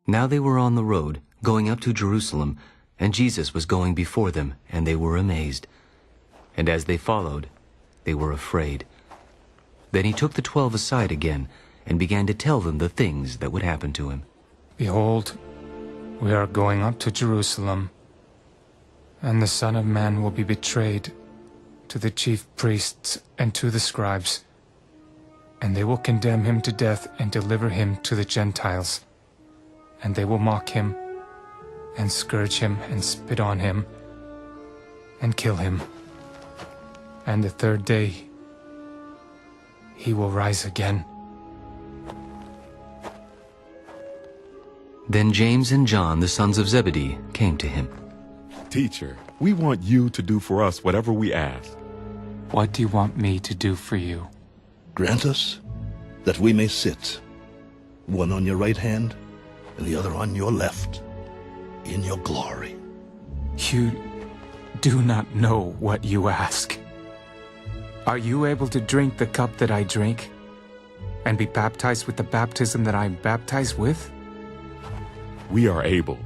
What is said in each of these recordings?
Now they were on the road, going up to Jerusalem, and Jesus was going before them, and they were amazed. And as they followed, they were afraid. Then he took the 12 aside again, and began to tell them the things that would happen to him. Behold, we are going up to Jerusalem, and the Son of Man will be betrayed to the chief priests and to the scribes, and they will condemn him to death and deliver him to the Gentiles. And they will mock him, and scourge him, and spit on him, and kill him. And the third day he will rise again. Then James and John, the sons of Zebedee, came to him. Teacher, we want you to do for us whatever we ask. What do you want me to do for you? Grant us that we may sit, one on your right hand and the other on your left, in your glory. You do not know what you ask. Are you able to drink the cup that I drink, and be baptized with the baptism that I am baptized with? We are able.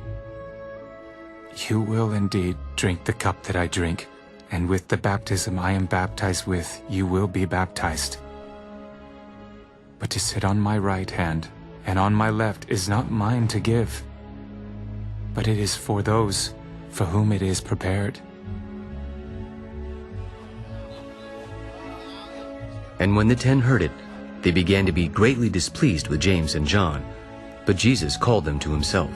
You will indeed drink the cup that I drink, and with the baptism I am baptized with, you will be baptized. But to sit on my right hand and on my left is not mine to give, but it is for those for whom it is prepared. And when the 10 heard it, they began to be greatly displeased with James and John. But Jesus called them to himself.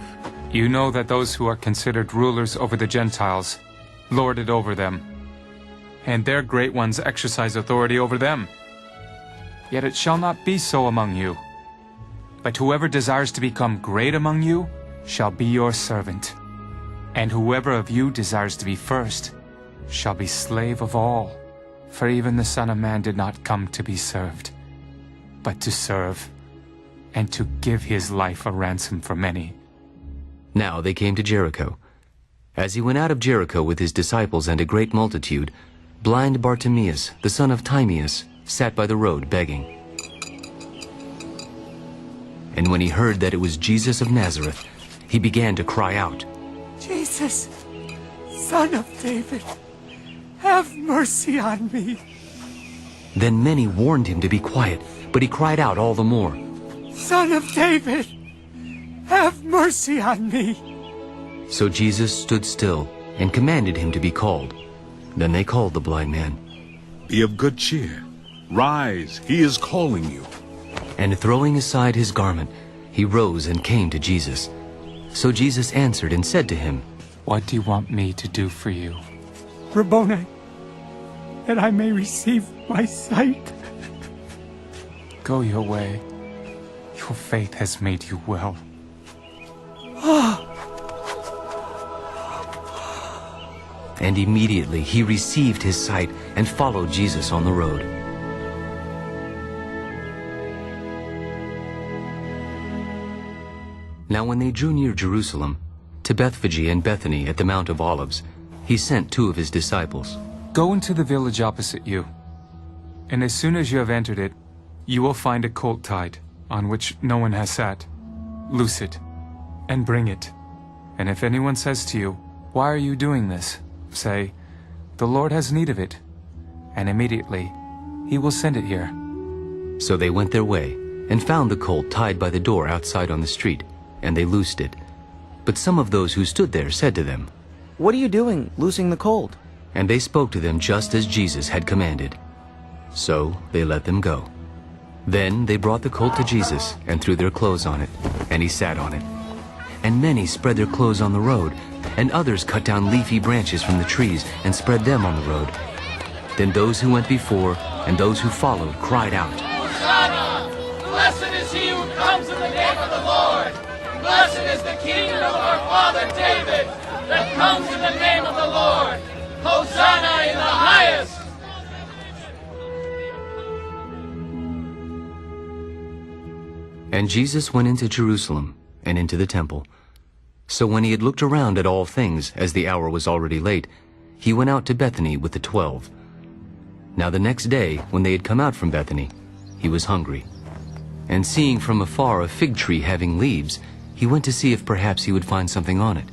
You know that those who are considered rulers over the Gentiles lord it over them, and their great ones exercise authority over them. Yet it shall not be so among you. But whoever desires to become great among you shall be your servant. And whoever of you desires to be first shall be slave of all. For even the Son of Man did not come to be served, but to serve, and to give his life a ransom for many. Now they came to Jericho. As he went out of Jericho with his disciples and a great multitude, blind Bartimaeus, the son of Timaeus, sat by the road begging. And when he heard that it was Jesus of Nazareth, he began to cry out, Jesus, Son of David, have mercy on me. Then many warned him to be quiet, but he cried out all the more, Son of David, have mercy on me. So Jesus stood still and commanded him to be called. Then they called the blind man. Be of good cheer. Rise, he is calling you. And throwing aside his garment, he rose and came to Jesus. So Jesus answered and said to him, What do you want me to do for you? Rabboni, that I may receive my sight. Go your way. Your faith has made you well. And immediately he received his sight and followed Jesus on the road. Now when they drew near Jerusalem, to Bethphage and Bethany at the Mount of Olives, he sent 2 of his disciples. Go into the village opposite you, and as soon as you have entered it, you will find a colt tied, on which no one has sat. Loose it, and bring it. And if anyone says to you, Why are you doing this? Say, The Lord has need of it, and immediately he will send it here. So they went their way, and found the colt tied by the door outside on the street, and they loosed it. But some of those who stood there said to them, What are you doing, loosing the colt? And they spoke to them just as Jesus had commanded. So they let them go. Then they brought the colt to Jesus, and threw their clothes on it, and he sat on it. And many spread their clothes on the road, and others cut down leafy branches from the trees, and spread them on the road. Then those who went before, and those who followed, cried out, Hosanna! Blessed is he who comes in the name of the Lord! Blessed is the kingdom of our father David, that comes in the name of the Lord! Hosanna in the highest! And Jesus went into Jerusalem, and into the temple. So when he had looked around at all things, as the hour was already late, he went out to Bethany with the 12. Now the next day, when they had come out from Bethany, he was hungry. And seeing from afar a fig tree having leaves, he went to see if perhaps he would find something on it.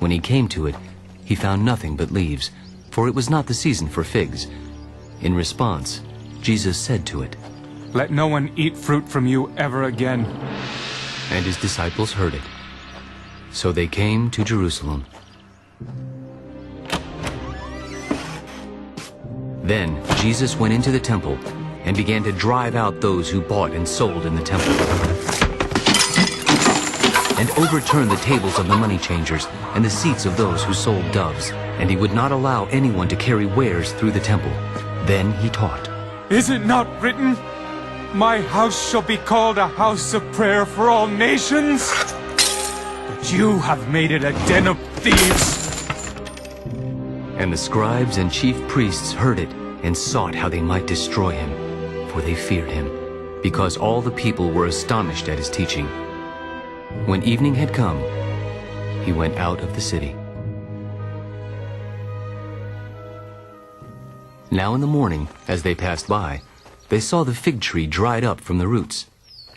When he came to it, he found nothing but leaves, for it was not the season for figs. In response, Jesus said to it, Let no one eat fruit from you ever again. and his disciples heard it. So they came to Jerusalem. Then Jesus went into the temple and began to drive out those who bought and sold in the temple, and overturned the tables of the money changers and the seats of those who sold doves. And he would not allow anyone to carry wares through the temple. Then he taught, Is it not written, My house shall be called a house of prayer for all nations? But you have made it a den of thieves. And the scribes and chief priests heard it and sought how they might destroy him, for they feared him, because all the people were astonished at his teaching. When evening had come, he went out of the city. Now in the morning, as they passed by, they saw the fig tree dried up from the roots.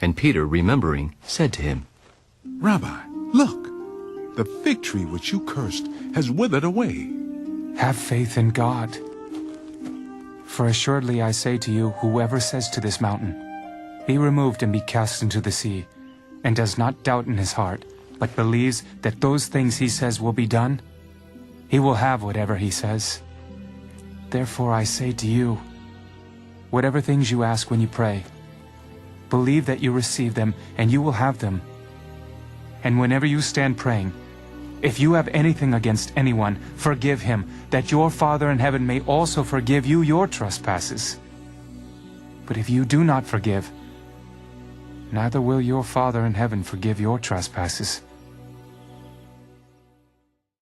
And Peter, remembering, said to him, Rabbi, look, the fig tree which you cursed has withered away. Have faith in God. For assuredly I say to you, whoever says to this mountain, Be removed and be cast into the sea, and does not doubt in his heart, but believes that those things he says will be done, he will have whatever he says. Therefore I say to you, whatever things you ask when you pray, believe that you receive them, and you will have them. And whenever you stand praying, if you have anything against anyone, forgive him, that your Father in heaven may also forgive you your trespasses. But if you do not forgive, neither will your Father in heaven forgive your trespasses.